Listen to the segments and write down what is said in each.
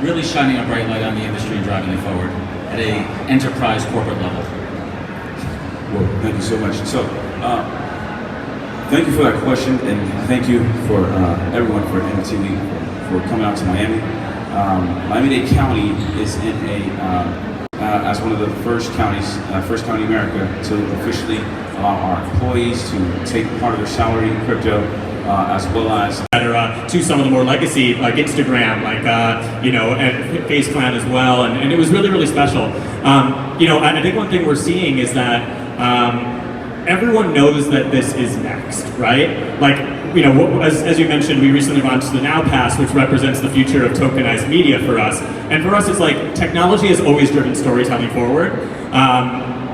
really shining a bright light on the industry and driving it forward at a enterprise corporate level? Well, thank you so much. So, thank you for that question, and thank you for everyone for NFT Week for coming out to Miami. Miami-Dade County is in as one of the first county in America to officially allow our employees to take part of their salary in crypto, as well as to some of the more legacy, like Instagram, like and Face Clan as well, and it was really, really special. I think one thing we're seeing is that everyone knows that this is next, right? Like, as you mentioned, we recently launched the Now Pass, which represents the future of tokenized media for us. And for us, it's like technology has always driven storytelling forward,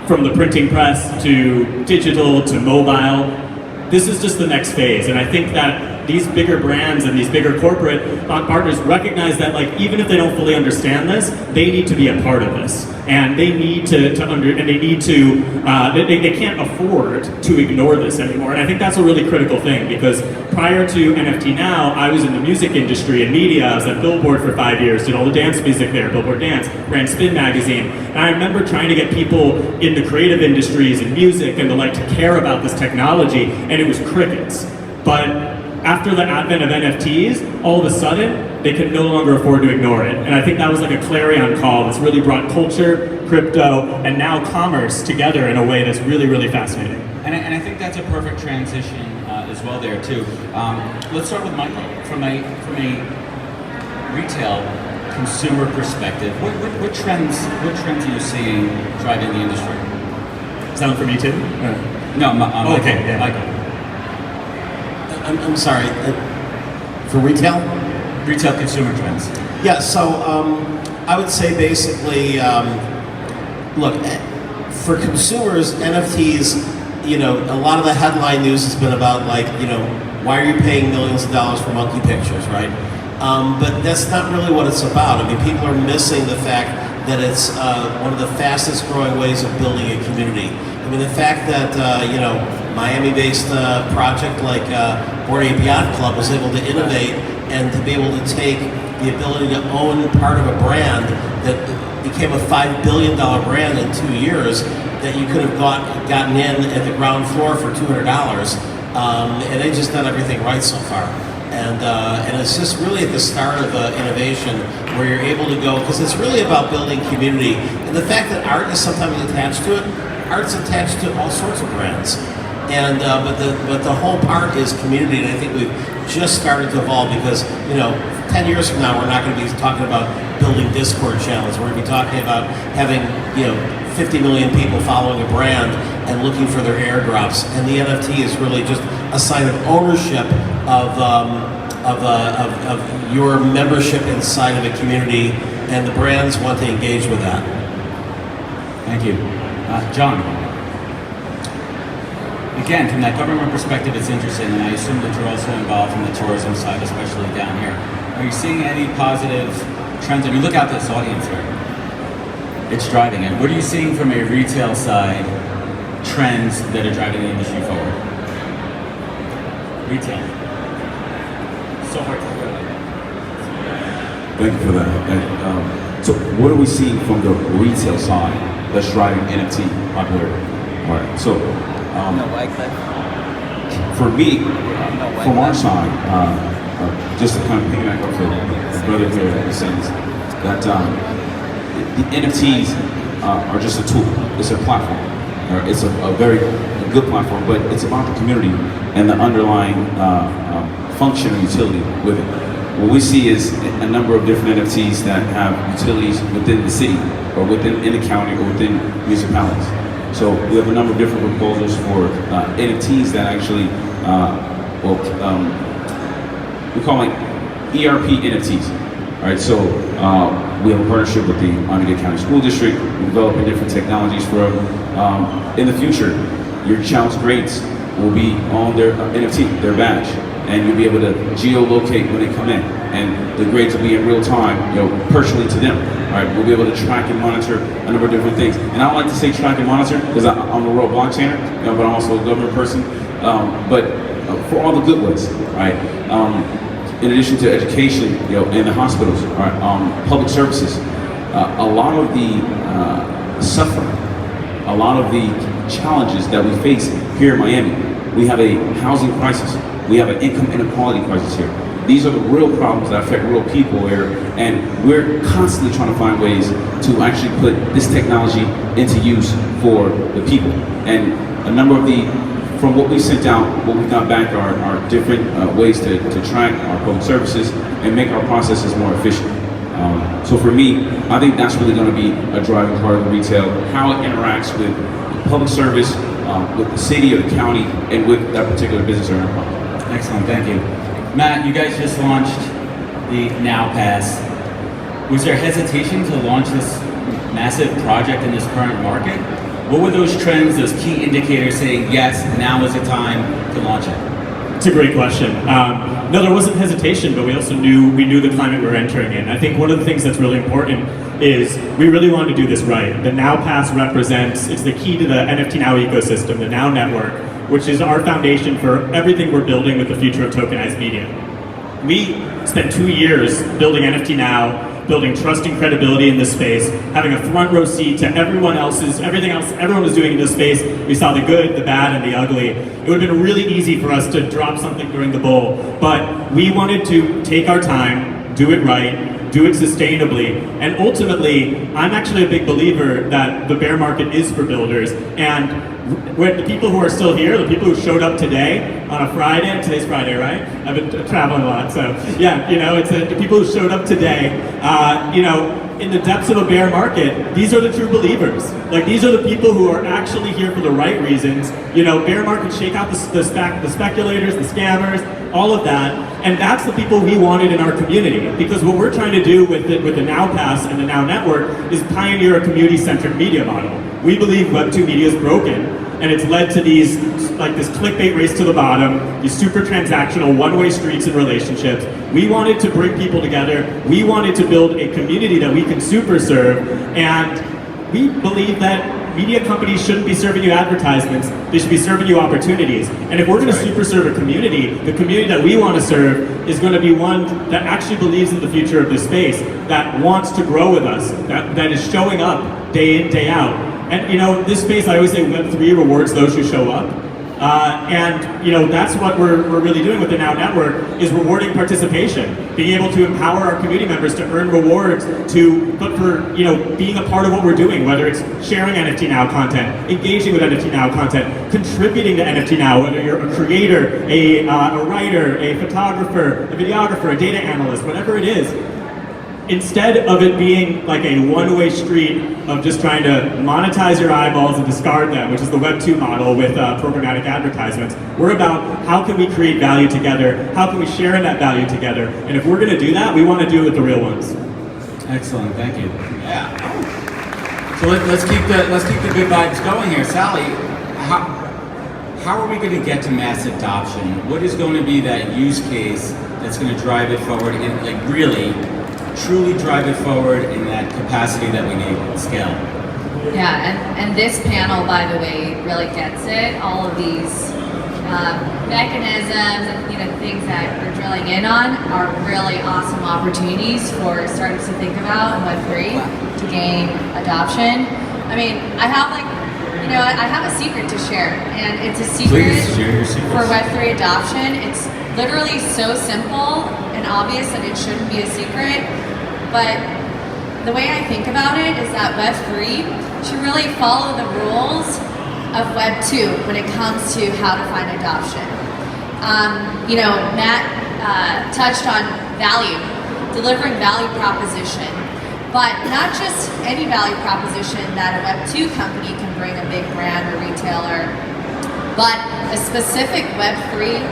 from the printing press to digital to mobile. This is just the next phase, and I think that these bigger brands and these bigger corporate partners recognize that, like, even if they don't fully understand this, they need to be a part of this, and they need they can't afford to ignore this anymore. And I think that's a really critical thing, because prior to NFT Now, I was in the music industry and media. I was at Billboard for 5 years, did all the dance music there, Billboard Dance, ran Spin Magazine, and I remember trying to get people in the creative industries and music and to care about this technology, and it was crickets. But after the advent of NFTs, all of a sudden, they can no longer afford to ignore it. And I think that was like a clarion call that's really brought culture, crypto, and now commerce together in a way that's really, really fascinating. And I think that's a perfect transition as well there too. Let's start with Michael. From a retail consumer perspective, what trends are you seeing driving the industry? Is that one for me too? No, Michael. Okay, yeah. Michael. I'm sorry, for retail? Retail consumer trends. Yeah, so I would say basically, look, for consumers, NFTs, a lot of the headline news has been about why are you paying millions of dollars for monkey pictures, right? But that's not really what it's about. I mean, people are missing the fact that it's one of the fastest growing ways of building a community. I mean, the fact that, Miami-based project like Bored Ape Yacht Club was able to innovate and to be able to take the ability to own part of a brand that became a $5 billion brand in 2 years, that you could have gotten in at the ground floor for $200, and they just done everything right so far. And it's just really at the start of innovation where you're able to go, because it's really about building community. And the fact that art is sometimes attached to it, art's attached to all sorts of brands. And but the whole part is community, and I think we've just started to evolve, because 10 years from now we're not going to be talking about building Discord channels. We're going to be talking about having 50 million people following a brand and looking for their airdrops. And the NFT is really just a sign of ownership of your membership inside of a community, and the brands want to engage with that. Thank you, John. Again, from that government perspective, it's interesting, and I assume that you're also involved in the tourism side, especially down here. Are you seeing any positive trends? I mean, look out this audience here. It's driving it. What are you seeing from a retail side, trends that are driving the industry forward? Retail. So hard to do. thank you for that. So what are we seeing from the retail side that's driving NFT popularity? All right, so for me, from our side, just to kind of piggyback off the brother here that was saying that the NFTs are just a tool. It's a platform. It's a very good platform, but it's about the community and the underlying function or utility with it. What we see is a number of different NFTs that have utilities within the city, or within the county, or within municipalities. So we have a number of different proposals for NFTs that actually, we call it ERP NFTs. All right, so we have a partnership with the Miami-Dade County School District. We're developing different technologies for them. In the future, your child's grades will be on their NFT, their badge, and you'll be able to geolocate when they come in, and the grades will be in real time, personally to them. All right, we'll be able to track and monitor a number of different things. And I don't like to say track and monitor because I'm a real blockchainer, but I'm also a government person. But for all the good ways, right? in addition to education, and the hospitals, public services, a lot of the suffering, a lot of the challenges that we face here in Miami. We have a housing crisis. We have an income inequality crisis here. These are the real problems that affect real people here, and we're constantly trying to find ways to actually put this technology into use for the people. And a number of from what we sent out, what we got back are different ways to track our public services and make our processes more efficient. So for me, I think that's really going to be a driving part of the retail, how it interacts with public service, with the city or the county, and with that particular business or enterprise. Excellent, thank you. Matt, you guys just launched the Now Pass. Was there hesitation to launch this massive project in this current market? What were those trends, those key indicators saying, yes, now is the time to launch it? It's a great question. No, there wasn't hesitation, but we also knew the climate we were entering in. I think one of the things that's really important is we really wanted to do this right. The Now Pass it's the key to the NFT Now ecosystem, the Now network, which is our foundation for everything we're building with the future of tokenized media. We spent 2 years building NFT Now, building trust and credibility in this space, having a front row seat to everyone else's, everything else everyone was doing in this space. We saw the good, the bad, and the ugly. It would have been really easy for us to drop something during the bull, but we wanted to take our time, do it right, do it sustainably, and ultimately, I'm actually a big believer that the bear market is for builders, and with the people who are still here, the people who showed up today on a Friday, today's Friday, right? I've been traveling a lot, so yeah, it's the people who showed up today, in the depths of a bear market, these are the true believers. Like, these are the people who are actually here for the right reasons. Bear markets shake out the speculators, the scammers, all of that, and that's the people we wanted in our community. Because what we're trying to do with the Now Pass and the Now Network is pioneer a community-centric media model. We believe Web2 media is broken, and it's led to this clickbait race to the bottom, these super transactional one-way streets and relationships. We wanted to bring people together. We wanted to build a community that we can super serve, and we believe that media companies shouldn't be serving you advertisements, they should be serving you opportunities. And if we're going to super serve a community, the community that we want to serve is going to be one that actually believes in the future of this space, that wants to grow with us, that is showing up day in, day out. And this space, I always say Web3 rewards those who show up. That's what we're really doing with the Now Network, is rewarding participation, being able to empower our community members to earn rewards for being a part of what we're doing, whether it's sharing NFT Now content, engaging with NFT Now content, contributing to NFT Now, whether you're a creator, a writer, a photographer, a videographer, a data analyst, whatever it is. Instead of it being like a one-way street of just trying to monetize your eyeballs and discard them, which is the Web2 model with programmatic advertisements, we're about how can we create value together, how can we share in that value together, and if we're going to do that, we want to do it with the real ones. Excellent, thank you. Yeah. So let's keep the good vibes going here. Sally, how are we going to get to mass adoption? What is going to be that use case that's going to drive it forward and really truly drive it forward in that capacity that we need at scale? Yeah, and this panel, by the way, really gets it. All of these mechanisms and things that we're drilling in on are really awesome opportunities for startups to think about in Web3 to gain adoption. I mean, I have a secret to share, and it's a secret. Please share your secrets. For Web3 adoption. It's literally so simple and obvious that it shouldn't be a secret, but the way I think about it is that Web3 should really follow the rules of Web2 when it comes to how to find adoption. Matt touched on value, delivering value proposition, but not just any value proposition that a Web2 company can bring a big brand or retailer, but a specific Web3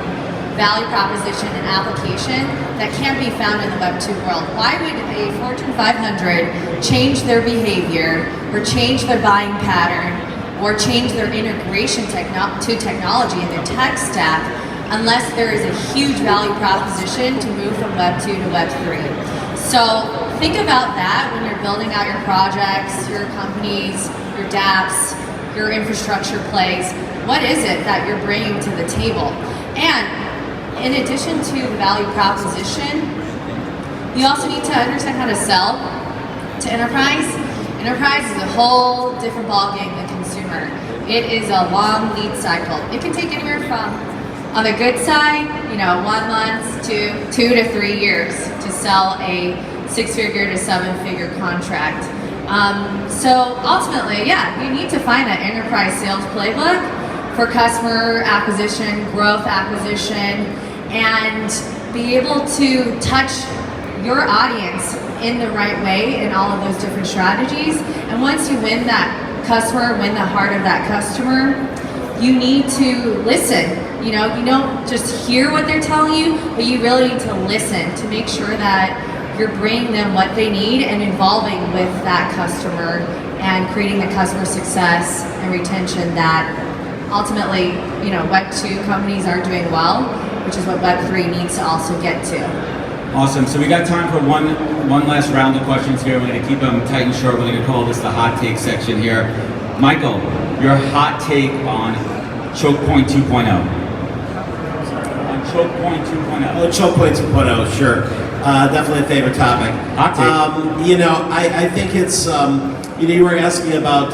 value proposition and application that can't be found in the Web2 world. Why would a Fortune 500 change their behavior or change their buying pattern or change their integration to technology in their tech stack unless there is a huge value proposition to move from Web2 to Web3? So think about that when you're building out your projects, your companies, your dApps, your infrastructure plays. What is it that you're bringing to the table? And in addition to the value proposition, you also need to understand how to sell to enterprise. Enterprise is a whole different ballgame than consumer. It is a long lead cycle. It can take anywhere from, on the good side, 1 month to 2 to 3 years to sell a 6-figure to 7-figure contract. So ultimately, yeah, you need to find that enterprise sales playbook for customer acquisition, growth acquisition, and be able to touch your audience in the right way in all of those different strategies. And once you win that customer, win the heart of that customer, you need to listen. You don't just hear what they're telling you, but you really need to listen to make sure that you're bringing them what they need and involving with that customer and creating the customer success and retention that ultimately, Web 2 companies are doing well, which is what Web 3 needs to also get to. Awesome. So we got time for one last round of questions here. We're going to keep them tight and short. We're going to call this the hot take section here. Michael, your hot take on Choke Point 2.0. On Choke Point 2.0. Oh, Choke Point 2.0, sure. Definitely a favorite topic. Hot take. I think it's, you were asking about,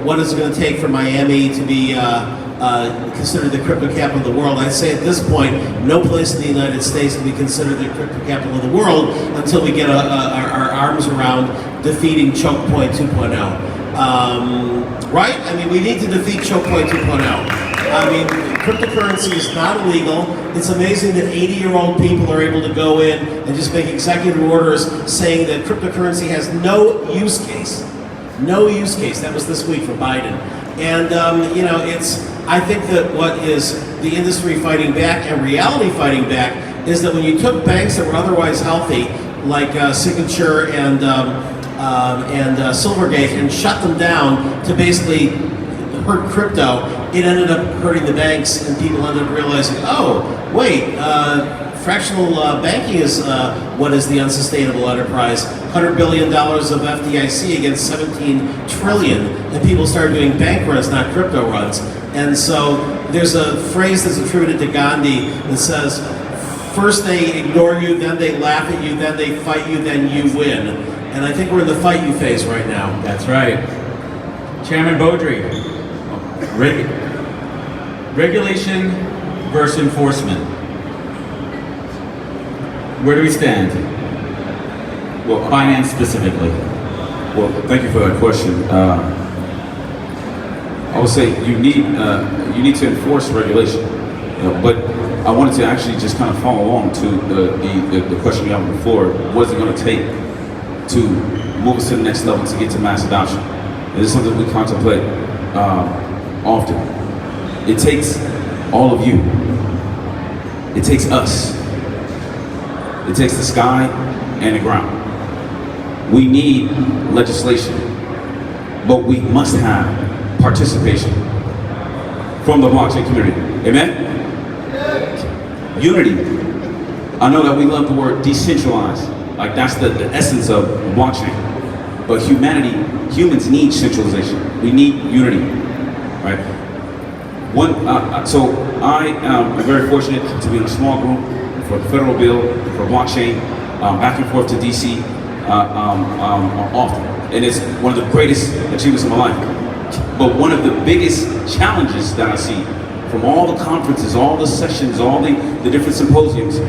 what is it going to take for Miami to be considered the crypto capital of the world. I'd say at this point, no place in the United States can be considered the crypto capital of the world until we get our arms around defeating Choke Point 2.0. Right? I mean, we need to defeat Choke Point 2.0. I mean, cryptocurrency is not illegal. It's amazing that 80-year-old people are able to go in and just make executive orders saying that cryptocurrency has no use case. No use case. That was this week for Biden. And, I think that what is the industry fighting back and reality fighting back is that when you took banks that were otherwise healthy, like Signature and Silvergate, and shut them down to basically hurt crypto, it ended up hurting the banks, and people ended up realizing, oh, wait, fractional banking is what is the unsustainable enterprise. $100 billion of FDIC against 17 trillion, and people started doing bank runs, not crypto runs. And so there's a phrase that's attributed to Gandhi that says, first they ignore you, then they laugh at you, then they fight you, then you win. And I think we're in the fight you phase right now. That's right. Chairman Beaudry, regulation versus enforcement. Where do we stand? Well, Finance specifically. Well, thank you for that question. I would say you need to enforce regulation, but I wanted to actually just kind of follow along to the question you have on the floor. What is it going to take to move us to the next level to get to mass adoption? This is something we contemplate often. It takes all of you. It takes us. It takes the sky and the ground. We need legislation, but we must have participation from the blockchain community. Amen? Unity. I know that we love the word decentralized. Like that's the essence of blockchain. But humans need centralization. We need unity, right? So I am very fortunate to be in a small group for the federal bill, for blockchain, back and forth to DC often. And it's one of the greatest achievements of my life. But one of the biggest challenges that I see from all the conferences, all the sessions, all the different symposiums,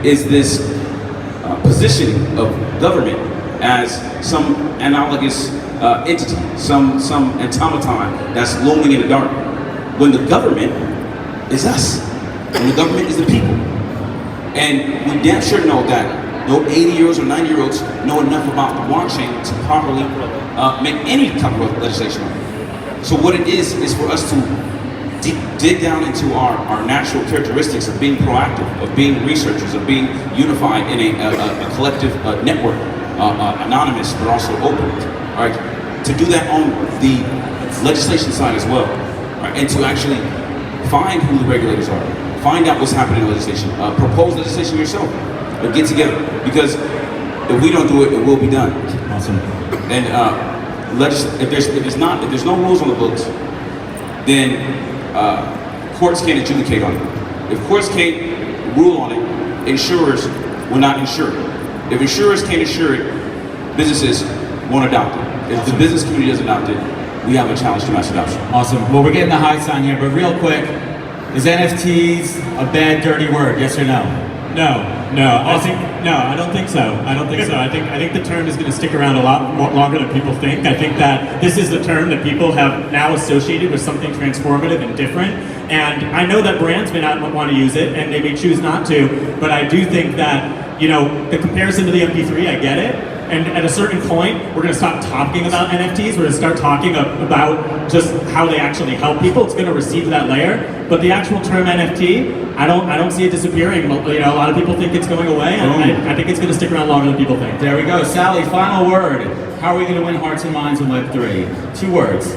is this positioning of government as some analogous entity, some automaton that's looming in the dark. When the government is us, when the government is the people. And we damn sure know that no 80-year-olds or 90-year-olds know enough about the blockchain to properly make any type of legislation. So what it is for us to dig down into our natural characteristics of being proactive, of being researchers, of being unified in a collective network, anonymous but also open, right? To do that on the legislation side as well, right? And to actually find who the regulators are, find out what's happening in legislation, propose legislation yourself, or get together, because if we don't do it, it will be done. Awesome. And if there's no rules on the books, then courts can't adjudicate on it. If courts can't rule on it, insurers will not insure it. If insurers can't insure it, businesses won't adopt it. If the business community doesn't adopt it, we have a challenge to mass adoption. Awesome. Well, we're getting the high sign here, but real quick, is NFTs a bad, dirty word? Yes or no? I don't think so. I think the term is going to stick around a lot more, longer than people think. I think that this is the term that people have now associated with something transformative and different. And I know that brands may not want to use it, and they may choose not to. But I do think that the comparison to the MP3, I get it. And at a certain point, we're going to stop talking about NFTs. We're going to start talking about just how they actually help people. It's going to recede to that layer. But the actual term NFT, I don't see it disappearing. A lot of people think it's going away, and I think it's going to stick around longer than people think. There we go. Sally, final word. How are we going to win hearts and minds in Web3? 2 words.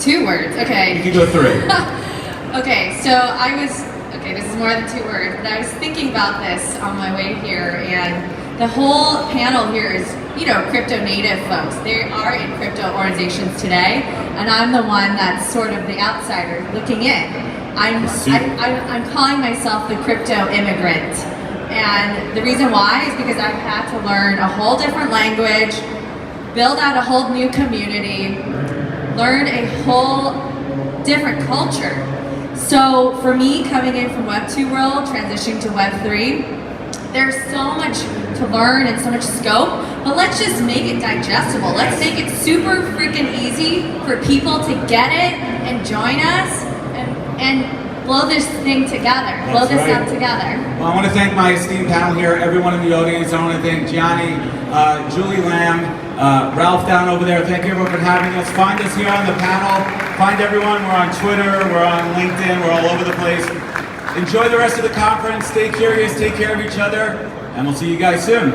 2 words, okay. You can go 3. Okay, so this is more than 2 words, but I was thinking about this on my way here, and the whole panel here is, crypto native folks. They are in crypto organizations today, and I'm the one that's sort of the outsider looking in. I'm calling myself the crypto immigrant. And the reason why is because I've had to learn a whole different language, build out a whole new community, learn a whole different culture. So for me, coming in from Web 2 world, transitioning to Web 3, there's so much to learn and so much scope, but let's just make it digestible. Let's make it super freaking easy for people to get it and join us and blow this thing together, blow this up together. Well, I want to thank my esteemed panel here, everyone in the audience. I want to thank Gianni, Julie Lamb, Ralph down over there. Thank you everyone for having us. Find us here on the panel. Find everyone. We're on Twitter, we're on LinkedIn, we're all over the place. Enjoy the rest of the conference. Stay curious, take care of each other, and we'll see you guys soon.